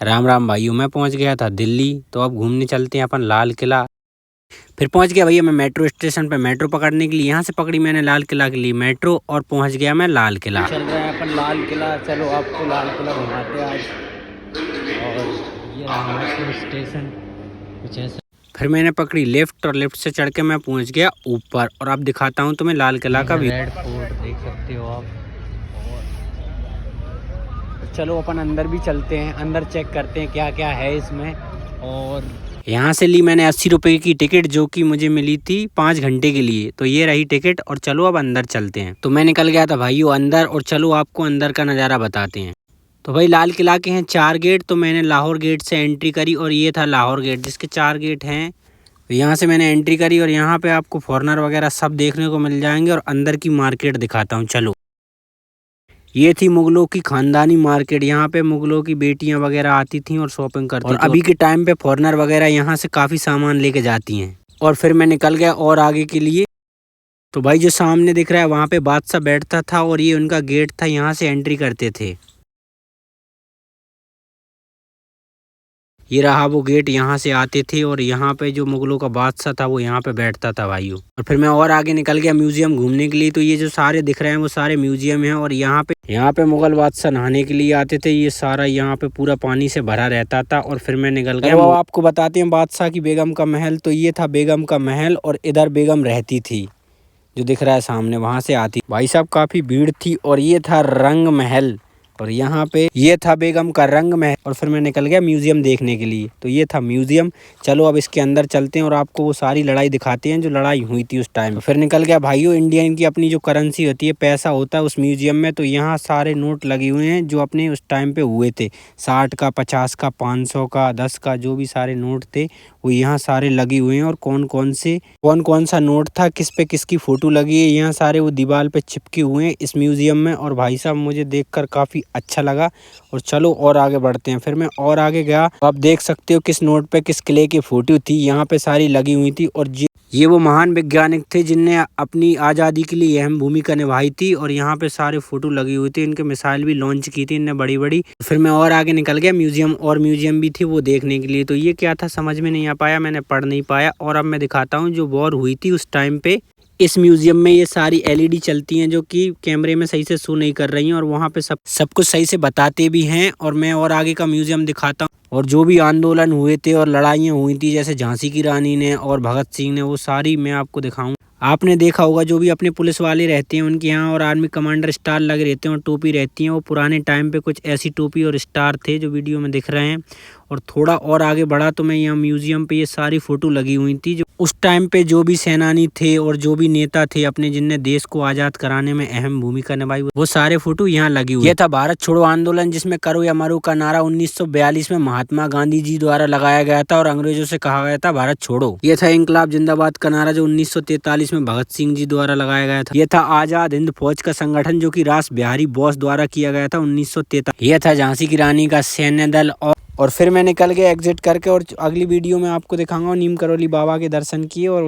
राम राम भाइयों, मैं पहुंच गया था दिल्ली। तो अब घूमने चलते हैं अपन लाल किला। फिर पहुंच गया भैया मैं मेट्रो स्टेशन पे मेट्रो पकड़ने के लिए। यहाँ से पकड़ी मैंने लाल किला के लिए मेट्रो और पहुंच गया मैं लाल किला। चल रहे हैं अपन लाल किला। चलो आपको लाल किला घुमाते हैं आज। और ये रहा मेट्रो स्टेशन कुछ ऐसा। फिर मैंने पकड़ी लेफ्ट और लेफ्ट से चढ़ के मैं पहुंच गया ऊपर। और अब दिखाता हूँ तुम्हें लाल किला का व्यू। रेड फोर्ट देख सकते हो आप। चलो अपन अंदर भी चलते हैं, अंदर चेक करते हैं क्या क्या है इसमें। और यहाँ से ली मैंने 80 रुपये की टिकट, जो कि मुझे मिली थी 5 घंटे के लिए। तो ये रही टिकट। और चलो अब अंदर चलते हैं। तो मैं निकल गया था भाइयों अंदर। और चलो आपको अंदर का नज़ारा बताते हैं। तो भाई लाल किला के हैं 4 गेट। तो मैंने लाहौर गेट से एंट्री करी और ये था लाहौर गेट, जिसके 4 गेट हैं। तो यहाँ से मैंने एंट्री करी और यहाँ पे आपको फॉरेनर वगैरह सब देखने को मिल जाएंगे। और अंदर की मार्केट दिखाता हूँ चलो। ये थी मुगलों की खानदानी मार्केट। यहाँ पे मुगलों की बेटियां वगैरह आती थी और शॉपिंग करती थी। और अभी के टाइम पे फॉरेनर वगैरह यहाँ से काफ़ी सामान लेके जाती हैं। और फिर मैं निकल गया और आगे के लिए। तो भाई जो सामने दिख रहा है वहाँ पे बादशाह बैठता था और ये उनका गेट था, यहाँ से एंट्री करते थे। ये रहा वो गेट, यहाँ से आते थे। और यहाँ पे जो मुगलों का बादशाह था वो यहाँ पे बैठता था भाइयों। और फिर मैं और आगे निकल गया म्यूजियम घूमने के लिए। तो ये जो सारे दिख रहे हैं वो सारे म्यूजियम हैं। और यहाँ पे मुगल बादशाह नहाने के लिए आते थे। ये सारा यहाँ पे पूरा पानी से भरा रहता था। और फिर मैं निकल गया। वो आपको बताते हैं बादशाह की बेगम का महल। तो ये था बेगम का महल और इधर बेगम रहती थी, जो दिख रहा है सामने, वहाँ से आती। भाई साहब काफ़ी भीड़ थी। और ये था रंग महल। और यहाँ पे ये था बेगम का रंग महल। और फिर मैं निकल गया म्यूजियम देखने के लिए। तो ये था म्यूजियम। चलो अब इसके अंदर चलते हैं और आपको वो सारी लड़ाई दिखाते हैं जो लड़ाई हुई थी उस टाइम। फिर निकल गया भाइयों इंडियन की अपनी जो करेंसी होती है, पैसा होता है उस म्यूजियम में। तो यहाँ सारे नोट लगे हुए हैं जो अपने उस टाइम पे हुए थे। 60 का, 50 का, 500 का, 10 का, जो भी सारे नोट थे वो यहाँ सारे लगे हुए हैं। और कौन कौन सा नोट था, किस पे किसकी फोटो लगी है, यहाँ सारे वो दीवार पे चिपके हुए हैं इस म्यूजियम में। और भाई साहब मुझे देखकर काफ़ी अच्छा लगा। और चलो और आगे बढ़ते हैं। फिर मैं और आगे गया। आप देख सकते हो किस नोट पे किस किले की फोटो थी, यहाँ पे सारी लगी हुई थी। और ये वो महान वैज्ञानिक थे जिनने अपनी आज़ादी के लिए अहम भूमिका निभाई थी। और यहाँ पे सारे फोटो लगी हुई थी, इनके मिसाइल भी लॉन्च की थी इनने बड़ी बड़ी। फिर मैं और आगे निकल गया म्यूजियम। और म्यूजियम भी थी वो देखने के लिए। तो ये क्या था समझ में नहीं आ पाया, मैंने पढ़ नहीं पाया। और अब मैं दिखाता हूँ जो वॉर हुई थी उस टाइम पे। इस म्यूजियम में ये सारी LED चलती हैं जो कि कैमरे में सही से शो नहीं कर रही हैं। और वहाँ पे सब कुछ सही से बताते भी हैं। और मैं और आगे का म्यूजियम दिखाता हूँ। और जो भी आंदोलन हुए थे और लड़ाइयाँ हुई थी, जैसे झांसी की रानी ने और भगत सिंह ने, वो सारी मैं आपको दिखाऊं। आपने देखा होगा जो भी अपने पुलिस वाले रहते हैं उनके यहाँ और आर्मी कमांडर स्टार लगे रहते हैं और टोपी रहती है। वो पुराने टाइम पे कुछ ऐसी टोपी और स्टार थे जो वीडियो में दिख रहे हैं। और थोड़ा और आगे बढ़ा तो मैं यहाँ म्यूजियम पे ये सारी फोटो लगी हुई थी जो उस टाइम पे जो भी सेनानी थे और जो भी नेता थे अपने, जिनने देश को आज़ाद कराने में अहम भूमिका निभाई, वो सारे फोटो यहाँ लगी हुई। ये था भारत छोड़ो आंदोलन, जिसमें करो या मरो का नारा 1942 में महात्मा गांधी जी द्वारा लगाया गया था और अंग्रेजों से कहा गया था भारत छोड़ो। ये था इंकलाब जिंदाबाद का नारा जो 1943 में भगत सिंह जी द्वारा लगाया गया था। ये था आजाद हिंद फौज का संगठन जो कि रास बिहारी बोस द्वारा किया गया था 1943। यह था झांसी की रानी का सैन्य दल। और फिर मैं निकल गया एग्जिट करके। और अगली वीडियो में आपको दिखाऊंगा नीम करौली बाबा के दर्शन किए और